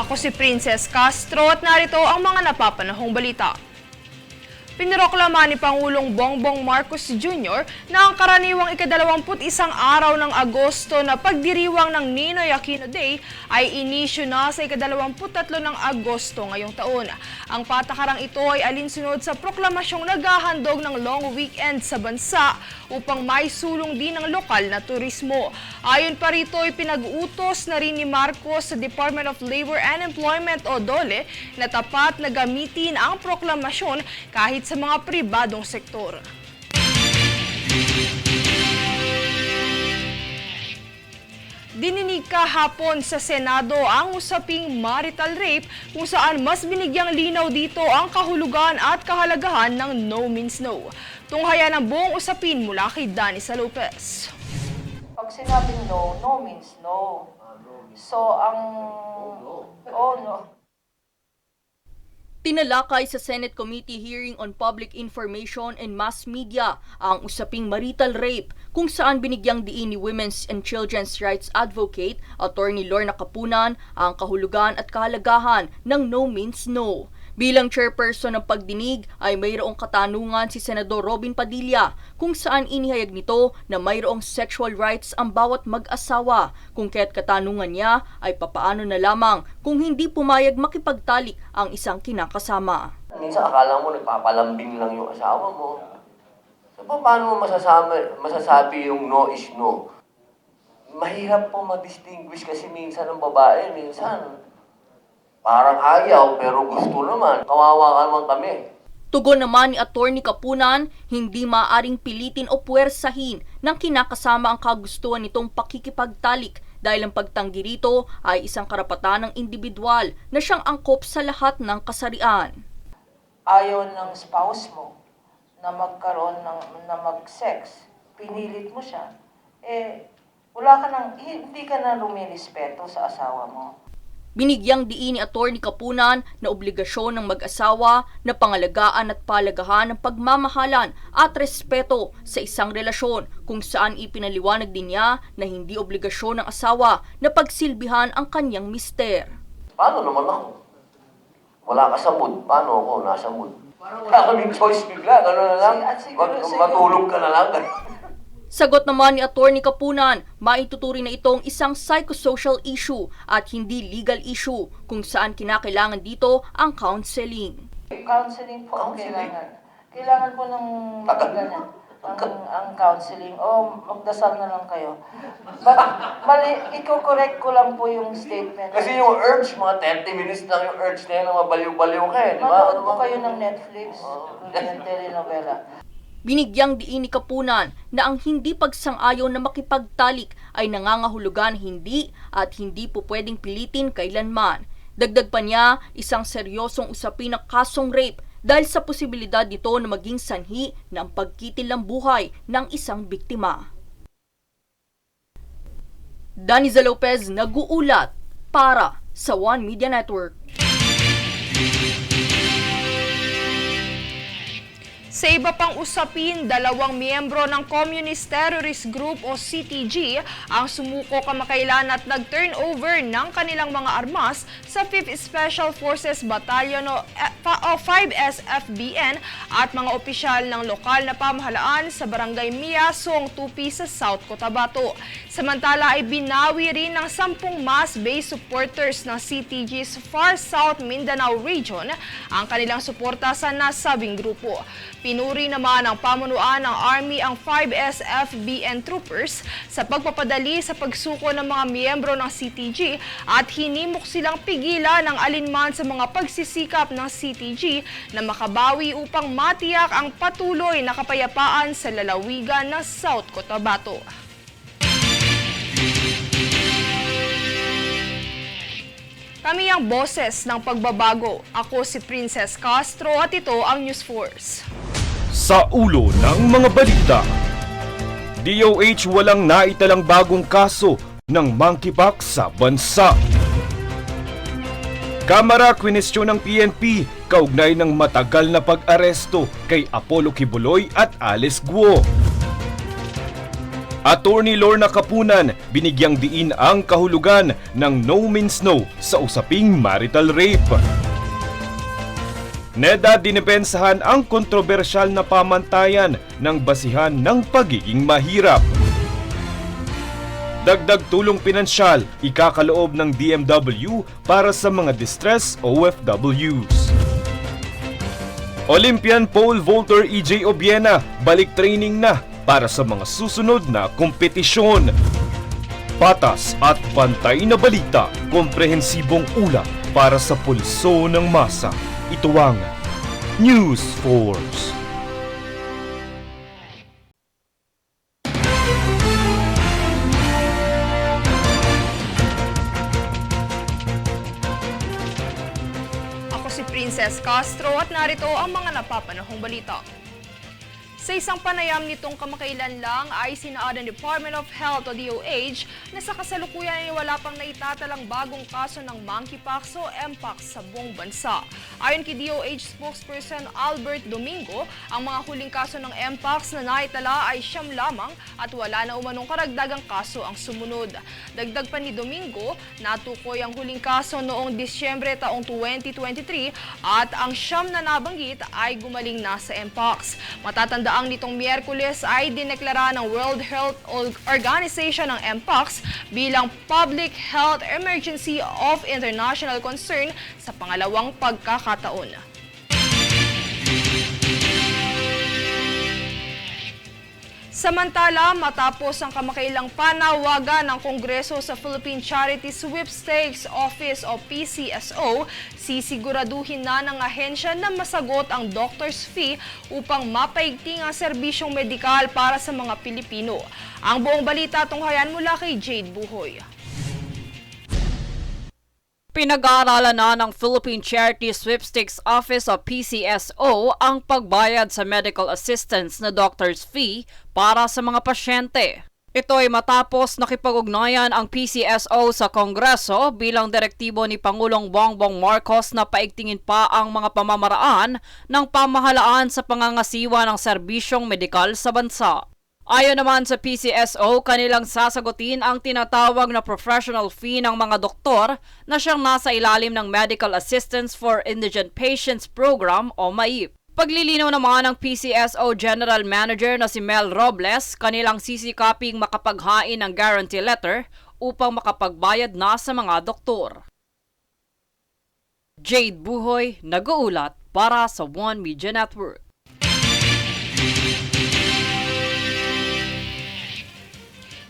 Ako si Princess Castro at narito ang mga napapanahong balita. Piniroklama ni Pangulong Bongbong Marcos Jr. na ang karaniwang ika-21 araw ng Agosto na pagdiriwang ng Ninoy Aquino Day ay inisyu na sa ika-23 ng Agosto ngayong taon. Ang patakarang ito ay alinsunod sa proklamasyong naghahandog ng long weekend sa bansa upang maisulong din ang lokal na turismo. Ayon pa rito ay pinag-utos na rin ni Marcos sa Department of Labor and Employment o DOLE na tapat na gamitin ang proklamasyon kahit sa mga pribadong sektor. Dininig kahapon sa Senado ang usaping marital rape kung saan mas binigyang linaw dito ang kahulugan at kahalagahan ng no means no. Tunghayan ang buong usapin mula kay Danisa Lopez. Pag sinabing no, no means no. So, no. Tinalakay sa Senate Committee Hearing on Public Information and Mass Media ang usaping marital rape kung saan binigyang diin ni Women's and Children's Rights Advocate Attorney Lorna Capunan ang kahulugan at kahalagahan ng no means no. Bilang chairperson ng pagdinig ay mayroong katanungan si Senador Robin Padilla kung saan inihayag nito na mayroong sexual rights ang bawat mag-asawa kung kaya't katanungan niya ay papaano na lamang kung hindi pumayag makipagtalik ang isang kinakasama. Minsan akala mo nagpapalambing lang yung asawa mo. So paano mo masasabi yung no is no? Mahirap po ma-distinguish kasi minsan ng babae, minsan parang ayaw pero gusto naman. Kawawa naman kami. Tugon naman ni Attorney Capunan, hindi maaaring pilitin o puwersahin ng kinakasama ang kagustuhan nitong pakikipagtalik dahil ang pagtanggi rito ay isang karapatan ng individual na siyang angkop sa lahat ng kasarian. Ayaw ng spouse mo na magkaroon na mag-sex, pinilit mo siya, hindi ka na rumirespeto sa asawa mo. Binigyang diin ni Attorney Capunan na obligasyon ng mag-asawa na pangalagaan at palagahan ng pagmamahalan at respeto sa isang relasyon kung saan ipinaliwanag din niya na hindi obligasyon ng asawa na pagsilbihan ang kanyang mister. Paano naman ako? Wala ka sa mood. Paano ako nasa mood? Wala kaming choice bigla. Gano'n na lang. Matulog ka na lang. Sagot naman ni Attorney Capunan, maituturing na itong isang psychosocial issue at hindi legal issue kung saan kinakailangan dito ang counseling. Counseling po ang kailangan. Kailangan po ng ganyan. Ang counseling. Magdasal na lang kayo. But, i-correct ko lang po yung statement. Kasi yung urge, mga 30 minutes lang yung urge na yun na mabaliw-baliw ka eh. Di ba? Manood po kayo ng Netflix, ng telenovela. Binigyang diin ni Capunan na ang hindi pagsang-ayon na makipagtalik ay nangangahulugan hindi at hindi po pwedeng pilitin kailanman. Dagdag pa niya, isang seryosong usapin ng kasong rape dahil sa posibilidad nito na maging sanhi ng pagkitil ng buhay ng isang biktima. Danisa Lopez nag-uulat para sa One Media Network. Sa iba pang usapin, 2 miyembro ng Communist Terrorist Group o CTG ang sumuko kamakailan at nag-turnover ng kanilang mga armas sa 5th Special Forces Battalion o 5S FBN at mga opisyal ng lokal na pamahalaan sa Barangay Miasong, Tupi sa South Cotabato. Samantala ay binawi rin ng 10 mass-based supporters ng CTG's Far South Mindanao Region ang kanilang suporta sa nasabing grupo. Pinuri naman ng pamunuan ng Army ang 5S FBN troopers sa pagpapadali sa pagsuko ng mga miyembro ng CTG at hinimok silang pigilan ng alinman sa mga pagsisikap ng CTG na makabawi upang matiyak ang patuloy na kapayapaan sa lalawigan ng South Cotabato. Kami ang boses ng pagbabago. Ako si Princess Castro at ito ang News Force. Sa ulo ng mga balita, DOH walang naitalang bagong kaso ng monkeypox sa bansa. Kamara kwinestyon ng PNP kaugnay ng matagal na pag-aresto kay Apollo Kibuloy at Alice Guo. Attorney Lorna Kapunan binigyang diin ang kahulugan ng no means no sa usaping marital rape. NEDA dinipensahan ang kontrobersyal na pamantayan ng basihan ng pagiging mahirap. Dagdag tulong pinansyal ikakaloob ng DMW para sa mga distress OFWs. Olympian pole vaulter EJ Obiena balik training na para sa mga susunod na kompetisyon. Patas at pantay na balita, komprehensibong ulat para sa pulso ng masa. Ito ang News Force. Ako si Princess Castro at narito ang mga napapanahong balita. Sa isang panayam nitong kamakailan lang ay sinaad ng Department of Health o DOH na sa kasalukuyan ay wala pang naitatalang bagong kaso ng monkeypox o mpox sa buong bansa. Ayon kay DOH spokesperson Albert Domingo, ang mga huling kaso ng mpox na naitala ay 9 lamang at wala na umanong karagdagang kaso ang sumunod. Dagdag pa ni Domingo, natukoy ang huling kaso noong Disyembre taong 2023 at ang 9 na nabanggit ay gumaling na sa mpox. Matatanda ang nitong Miyerkules ay dineklara ng World Health Organization ng mpox bilang Public Health Emergency of International Concern sa pangalawang pagkakataon. Samantala, matapos ang kamakailang panawagan ng Kongreso sa Philippine Charity Sweepstakes Office o PCSO, sisiguraduhin na ng ahensya na masagot ang doctor's fee upang mapaigting ang serbisyong medikal para sa mga Pilipino. Ang buong balita tunghayan mula kay Jade Buhoy. Pinag-aaralan na ng Philippine Charity Sweepstakes Office o PCSO ang pagbayad sa medical assistance na doctor's fee para sa mga pasyente. Ito ay matapos nakipag-ugnayan ang PCSO sa Kongreso bilang direktibo ni Pangulong Bongbong Marcos na paigtingin pa ang mga pamamaraan ng pamahalaan sa pangangasiwa ng serbisyong medikal sa bansa. Ayon naman sa PCSO, kanilang sasagutin ang tinatawag na professional fee ng mga doktor na siyang nasa ilalim ng Medical Assistance for Indigent Patients Program o MAIP. Paglilinaw naman ng PCSO General Manager na si Mel Robles, kanilang sisikaping makapaghain ng guarantee letter upang makapagbayad na sa mga doktor. Jade Buhoy, nag-uulat para sa One Media Network.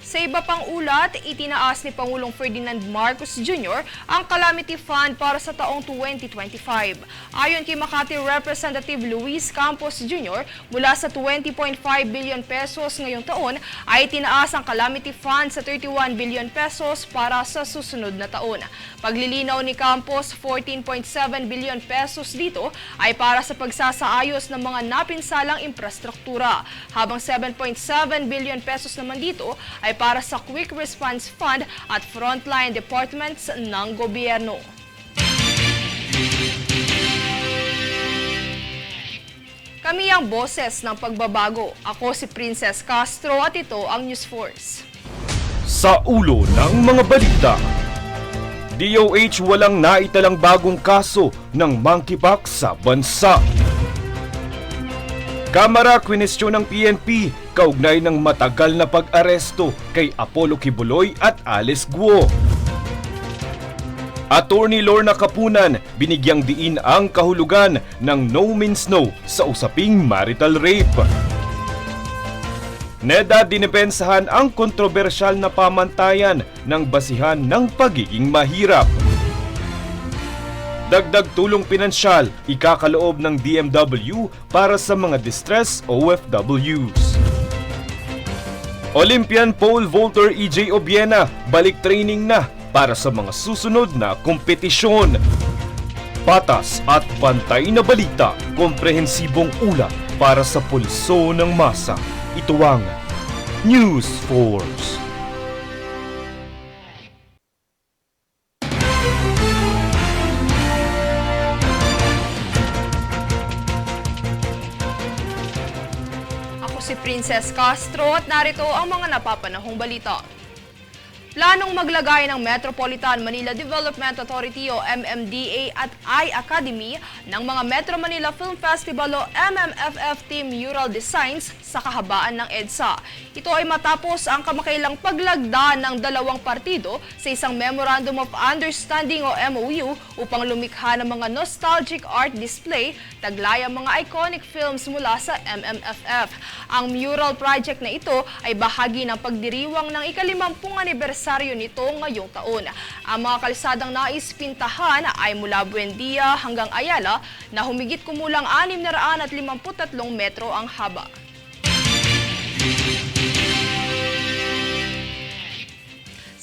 Sa iba pang ulat, itinaas ni Pangulong Ferdinand Marcos Jr. ang Calamity Fund para sa taong 2025. Ayon kay Makati Representative Luis Campos Jr., mula sa 20.5 billion pesos ngayong taon ay itinaas ang Calamity Fund sa 31 billion pesos para sa susunod na taon. Paglilinaw ni Campos, 14.7 billion pesos dito ay para sa pagsasaayos ng mga napinsalang infrastruktura, habang 7.7 billion pesos naman dito ay para sa Quick Response Fund at frontline departments ng gobyerno. Kami ang boses ng pagbabago. Ako si Princess Castro at ito ang News Force. Sa ulo ng mga balita, DOH walang naitalang bagong kaso ng monkeypox sa bansa. Kamara kwinestyon ng PNP kaugnay ng matagal na pag-aresto kay Apollo Kibuloy at Alice Guo. Attorney Lorna Kapunan binigyang diin ang kahulugan ng no means no sa usaping marital rape. NEDA dinipensahan ang kontrobersyal na pamantayan ng basihan ng pagiging mahirap. Dagdag tulong pinansyal ikakaloob ng DMW para sa mga distress OFWs. Olympian pole vaulter EJ Obiena balik training na para sa mga susunod na kompetisyon. Patas at pantay na balita, komprehensibong ulat para sa pulso ng masa. Ito ang News Force. si Princess Castro at narito ang mga napapanahong balita. Planong maglagay ng Metropolitan Manila Development Authority o MMDA at I-Academy ng mga Metro Manila Film Festival o MMFF Team Mural Designs sa kahabaan ng EDSA. Ito ay matapos ang kamakailang paglagda ng dalawang partido sa isang Memorandum of Understanding o MOU upang lumikha ng mga nostalgic art display taglay ang mga iconic films mula sa MMFF. Ang mural project na ito ay bahagi ng pagdiriwang ng ika-50 anibersaryo nito ngayong taon. Ang mga kalsadang nais pintahan ay mula Buendia hanggang Ayala na humigit kumulang 653 metro ang haba.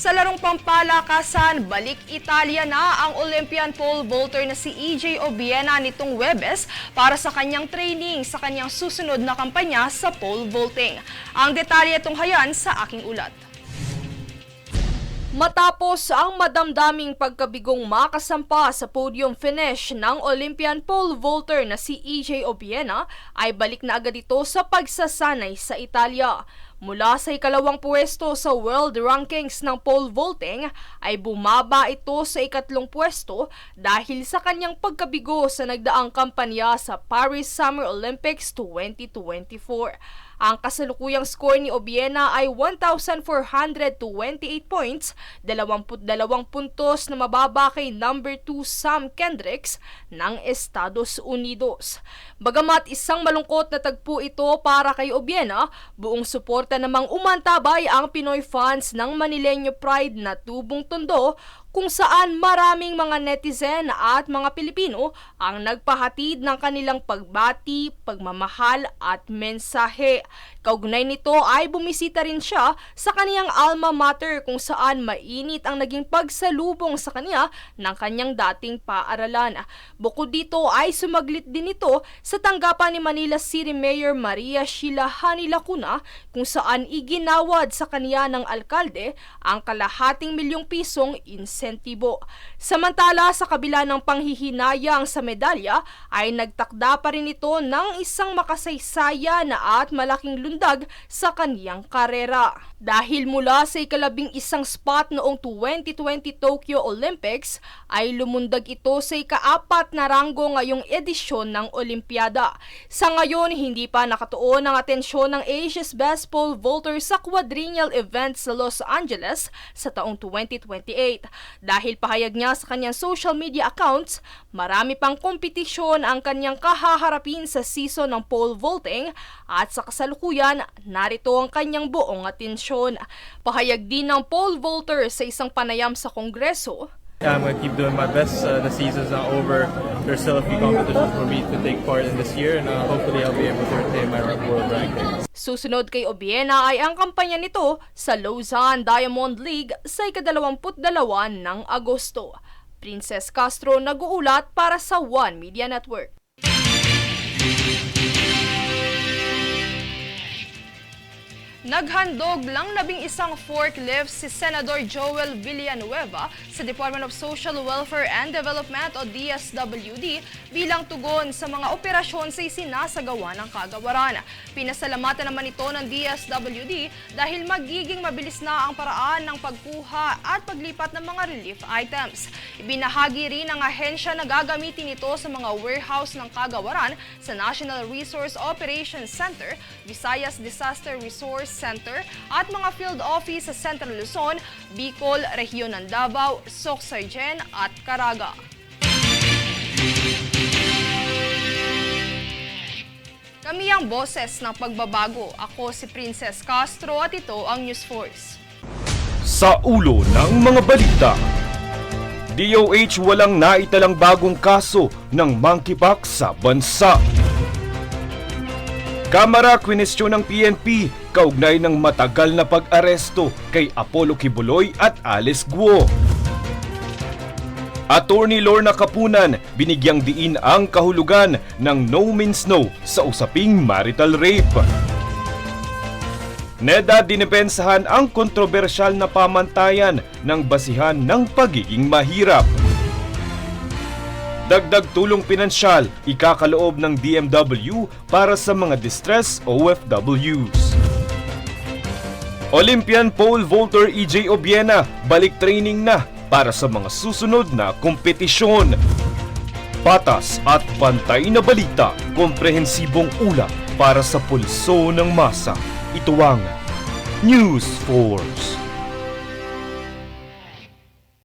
Sa larong pampalakasan, balik Italia na ang Olympian pole vaulter na si EJ Obiena nitong Huwebes para sa kanyang training sa kanyang susunod na kampanya sa pole vaulting. Ang detalye tunghayan sa aking ulat. Matapos ang madamdaming pagkabigong makasampa sa podium finish ng Olympian pole vaulter na si EJ Obiena, ay balik na agad ito sa pagsasanay sa Italia. Mula sa ikalawang pwesto sa world rankings ng pole vaulting ay bumaba ito sa ikatlong pwesto dahil sa kanyang pagkabigo sa nagdaang kampanya sa Paris Summer Olympics 2024. Ang kasalukuyang score ni Obiena ay 1,428 points, 22 puntos na mababa kay number 2 Sam Kendricks ng Estados Unidos. Bagamat isang malungkot na tagpo ito para kay Obiena, buong suporta namang umantabay ang Pinoy fans ng Manileño Pride na tubong tondo, kung saan maraming mga netizen at mga Pilipino ang nagpahatid ng kanilang pagbati, pagmamahal at mensahe. Kaugnay nito ay bumisita rin siya sa kaniyang alma mater kung saan mainit ang naging pagsalubong sa kanya ng kanyang dating paaralan. Bukod dito ay sumaglit din ito sa tanggapan ni Manila City Mayor Maria Sheila Hani Lacuna kung saan iginawad sa kaniya ng alkalde ang kalahating milyong pisong insentibo. Samantala, sa kabila ng panghihinayang sa medalya ay nagtakda pa rin ito ng isang makasaysayan at malaking lundag sa kaniyang karera. Dahil mula sa ika-11 spot noong 2020 Tokyo Olympics ay lumundag ito sa ika-4 na ranggo ngayong edisyon ng Olimpiada. Sa ngayon, hindi pa nakatuon ang atensyon ng Asia's Best Pole Vaulter sa quadrennial event sa Los Angeles sa taong 2028. Dahil pahayag niya sa kanyang social media accounts, marami pang kompetisyon ang kanyang kahaharapin sa season ng pole vaulting at sa kasalukuyan, narito ang kanyang buong atensyon. Pahayag din ng pole vaulter sa isang panayam sa Kongreso. I'm going to keep doing my best. The season's not over. There's still a few competitions for me to take part in this year, and hopefully I'll be able to retain my world ranking. Susunod kay Obiena ay ang kampanya nito sa Lausanne Diamond League sa ika-22 ng Agosto. Princess Castro nag-uulat para sa One Media Network. Naghandog lang 11 forklift si Senador Joel Villanueva sa Department of Social Welfare and Development o DSWD bilang tugon sa mga operasyon sa isinasagawa ng kagawaran. Pinasalamatan naman ito ng DSWD dahil magiging mabilis na ang paraan ng pagkuha at paglipat ng mga relief items. Ibinahagi rin ng ahensya na gagamitin ito sa mga warehouse ng kagawaran sa National Resource Operations Center, Visayas Disaster Resource Center at mga field office sa Central Luzon, Bicol, Rehiyon ng Davao, Sorsogon at Caraga. Kami ang boses ng pagbabago. Ako si Princess Castro at ito ang News Force. Sa ulo ng mga balita, DOH walang naitalang bagong kaso ng monkeypox sa bansa. Kamara kwinestyon ng PNP kaugnay ng matagal na pag-aresto kay Apollo Kibuloy at Alice Guo. Attorney Lorna Kapunan binigyang diin ang kahulugan ng no means no sa usaping marital rape. NEDA dinipensahan ang kontrobersyal na pamantayan ng basihan ng pagiging mahirap. Dagdag tulong pinansyal ikakaloob ng DMW para sa mga distress OFWs. Olympian pole vaulter EJ Obiena balik training na para sa mga susunod na kompetisyon. Patas at pantay na balita, komprehensibong ulat para sa pulso ng masa. Ito ang News Force.